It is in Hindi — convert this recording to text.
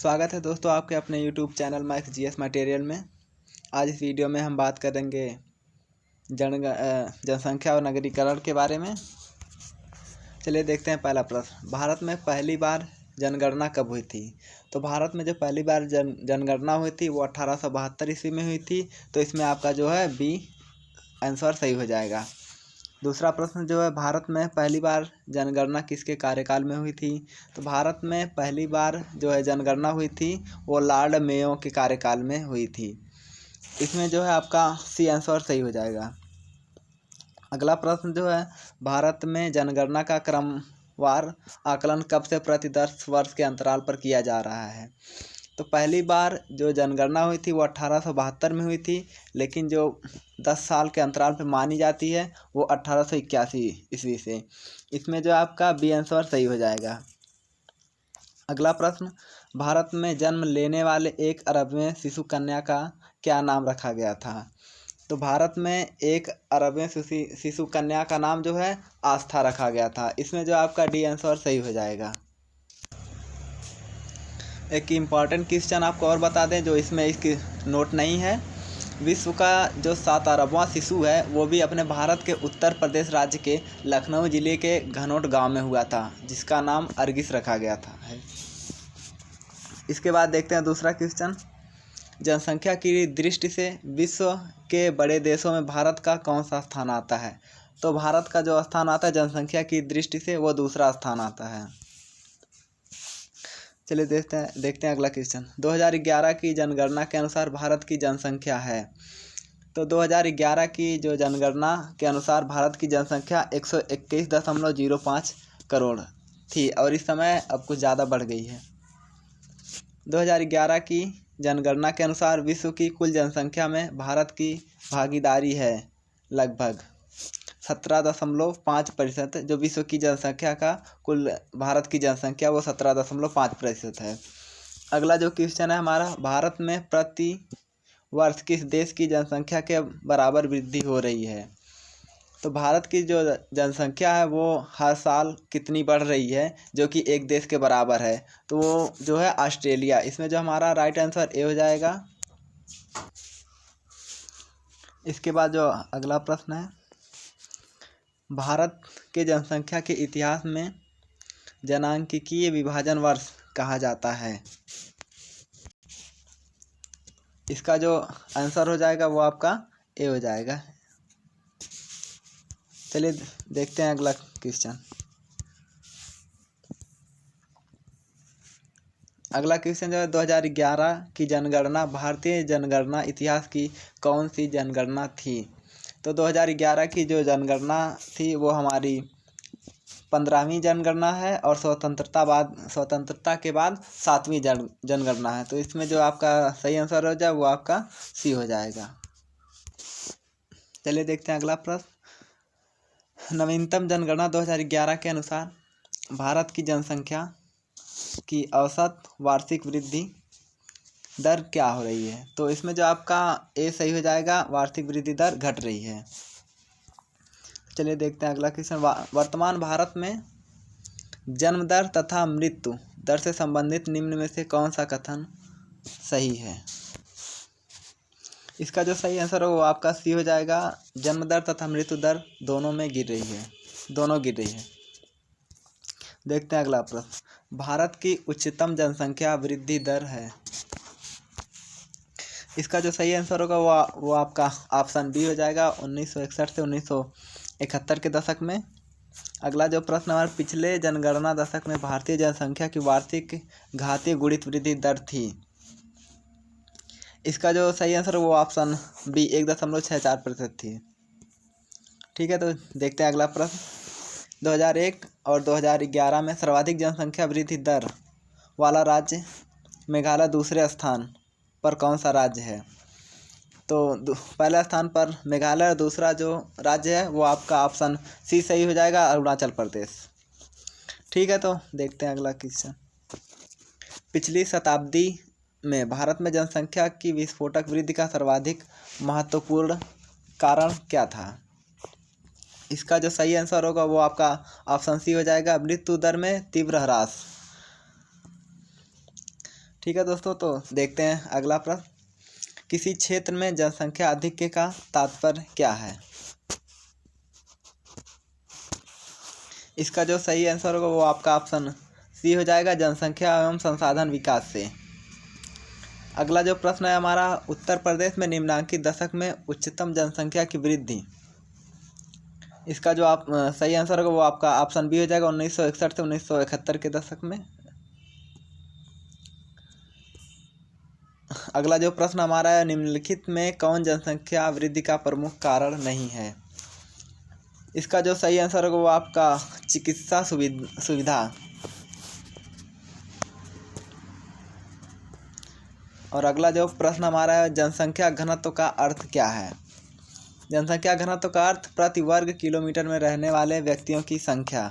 स्वागत है दोस्तों आपके अपने YouTube channel max GS material में। आज इस वीडियो में हम बात करेंगे जनसंख्या और नगरीकरण के बारे में। चलिए देखते हैं पहला प्रश्न, भारत में पहली बार जनगणना कब हुई थी? तो भारत में जो पहली बार जनगणना हुई थी वो 1872 ईस्वी में हुई थी। तो इसमें आपका जो है बी आंसर सही हो जाएगा। दूसरा प्रश्न जो है, भारत में पहली बार जनगणना किसके कार्यकाल में हुई थी? तो भारत में पहली बार जो है जनगणना हुई थी वो लॉर्ड मेयो के कार्यकाल में हुई थी। इसमें जो है आपका सी आंसर सही हो जाएगा। अगला प्रश्न जो है, भारत में जनगणना का क्रमवार आकलन कब से प्रति 10 वर्ष के अंतराल पर किया जा रहा है? तो पहली बार जो जनगणना हुई थी वो 1872 में हुई थी, लेकिन जो 10 साल के अंतराल पर मानी जाती है वो 1881 ईस्वी से। इसमें जो आपका बी आंसर सही हो जाएगा। अगला प्रश्न, भारत में जन्म लेने वाले 1 अरबवें शिशु कन्या का क्या नाम रखा गया था? तो भारत में 1 अरबवें शिशु कन्या का नाम जो है आस्था रखा गया था। इसमें जो आपका डी आंसर सही हो जाएगा। एक इम्पॉर्टेंट क्वेश्चन आपको और बता दें जो इसमें इसकी नोट नहीं है। विश्व का जो 7 अरबवां शिशु है वो भी अपने भारत के उत्तर प्रदेश राज्य के लखनऊ जिले के घनौट गांव में हुआ था, जिसका नाम अर्गिस रखा गया था। इसके बाद देखते हैं दूसरा क्वेश्चन, जनसंख्या की दृष्टि से विश्व के बड़े देशों में भारत का कौन सा स्थान आता है? तो भारत का जो स्थान आता है जनसंख्या की दृष्टि से वो दूसरा स्थान आता है। चलिए देखते हैं अगला क्वेश्चन, 2011 की जनगणना के अनुसार भारत की जनसंख्या है। तो 2011 की जो जनगणना के अनुसार भारत की जनसंख्या 121.05 करोड़ थी और इस समय अब कुछ ज़्यादा बढ़ गई है। 2011 की जनगणना के अनुसार विश्व की कुल जनसंख्या में भारत की भागीदारी है लगभग 17.5%। जो विश्व की जनसंख्या का कुल भारत की जनसंख्या वो 17.5% है। अगला जो क्वेश्चन है हमारा, भारत में प्रति वर्ष किस देश की जनसंख्या के बराबर वृद्धि हो रही है? तो भारत की जो जनसंख्या है वो हर साल कितनी बढ़ रही है जो कि एक देश के बराबर है? तो वो जो है ऑस्ट्रेलिया। इसमें जो हमारा राइट आंसर ए हो जाएगा। इसके बाद जो अगला प्रश्न है, भारत के जनसंख्या के इतिहास में जनांकीय विभाजन वर्ष कहा जाता है। इसका जो आंसर हो जाएगा वो आपका ए हो जाएगा। चलिए देखते हैं अगला क्वेश्चन। अगला क्वेश्चन जो है, 2011 की जनगणना भारतीय जनगणना इतिहास की कौन सी जनगणना थी? तो 2011 की जो जनगणना थी वो हमारी 15वीं जनगणना है और स्वतंत्रता के बाद 7वीं जनगणना है। तो इसमें जो आपका सही आंसर हो जाए वो आपका सी हो जाएगा। चलिए देखते हैं अगला प्रश्न, नवीनतम जनगणना 2011 के अनुसार भारत की जनसंख्या की औसत वार्षिक वृद्धि दर क्या हो रही है? तो इसमें जो आपका ए सही हो जाएगा, वार्षिक वृद्धि दर घट रही है। चलिए देखते हैं अगला क्वेश्चन, वर्तमान भारत में जन्म दर तथा मृत्यु दर से संबंधित निम्न में से कौन सा कथन सही है? इसका जो सही आंसर है वो आपका सी हो जाएगा, जन्म दर तथा मृत्यु दर दोनों गिर रही है। देखते हैं अगला प्रश्न, भारत की उच्चतम जनसंख्या वृद्धि दर है। इसका जो सही आंसर होगा वो आपका ऑप्शन बी हो जाएगा, 1961 से 1971 के दशक में। अगला जो प्रश्न हमारे, पिछले जनगणना दशक में भारतीय जनसंख्या की वार्षिक घातीय गुणित वृद्धि दर थी। इसका जो सही आंसर है वो ऑप्शन बी 1.64% थी। ठीक है, तो देखते हैं अगला प्रश्न, 2001 और 2011 में सर्वाधिक जनसंख्या वृद्धि दर वाला राज्य मेघालय दूसरे स्थान पर कौन सा राज्य है? तो पहले स्थान पर मेघालय और दूसरा जो राज्य है वो आपका ऑप्शन सी सही हो जाएगा, अरुणाचल प्रदेश। ठीक है, तो देखते हैं अगला क्वेश्चन, पिछली शताब्दी में भारत में जनसंख्या की विस्फोटक वृद्धि का सर्वाधिक महत्वपूर्ण कारण क्या था? इसका जो सही आंसर होगा वो आपका ऑप्शन सी हो जाएगा, मृत्यु दर में तीव्र ह्रास। ठीक है दोस्तों, तो देखते हैं अगला प्रश्न। किसी क्षेत्र में जनसंख्या अधिक का तात्पर्य क्या है? इसका जो सही आंसर होगा वो आपका ऑप्शन सी हो जाएगा, जनसंख्या एवं संसाधन विकास से। अगला जो प्रश्न है हमारा, उत्तर प्रदेश में निम्नांकित दशक में उच्चतम जनसंख्या की वृद्धि। इसका जो आप सही आंसर होगा वो आपका ऑप्शन बी हो जाएगा, 1961 से 1971 के दशक में। अगला जो प्रश्न हमारा है, निम्नलिखित में कौन जनसंख्या वृद्धि का प्रमुख कारण नहीं है? इसका जो सही आंसर होगा वो आपका चिकित्सा सुविधा। और अगला जो प्रश्न हमारा है, जनसंख्या घनत्व का अर्थ क्या है? जनसंख्या घनत्व का अर्थ प्रति वर्ग किलोमीटर में रहने वाले व्यक्तियों की संख्या।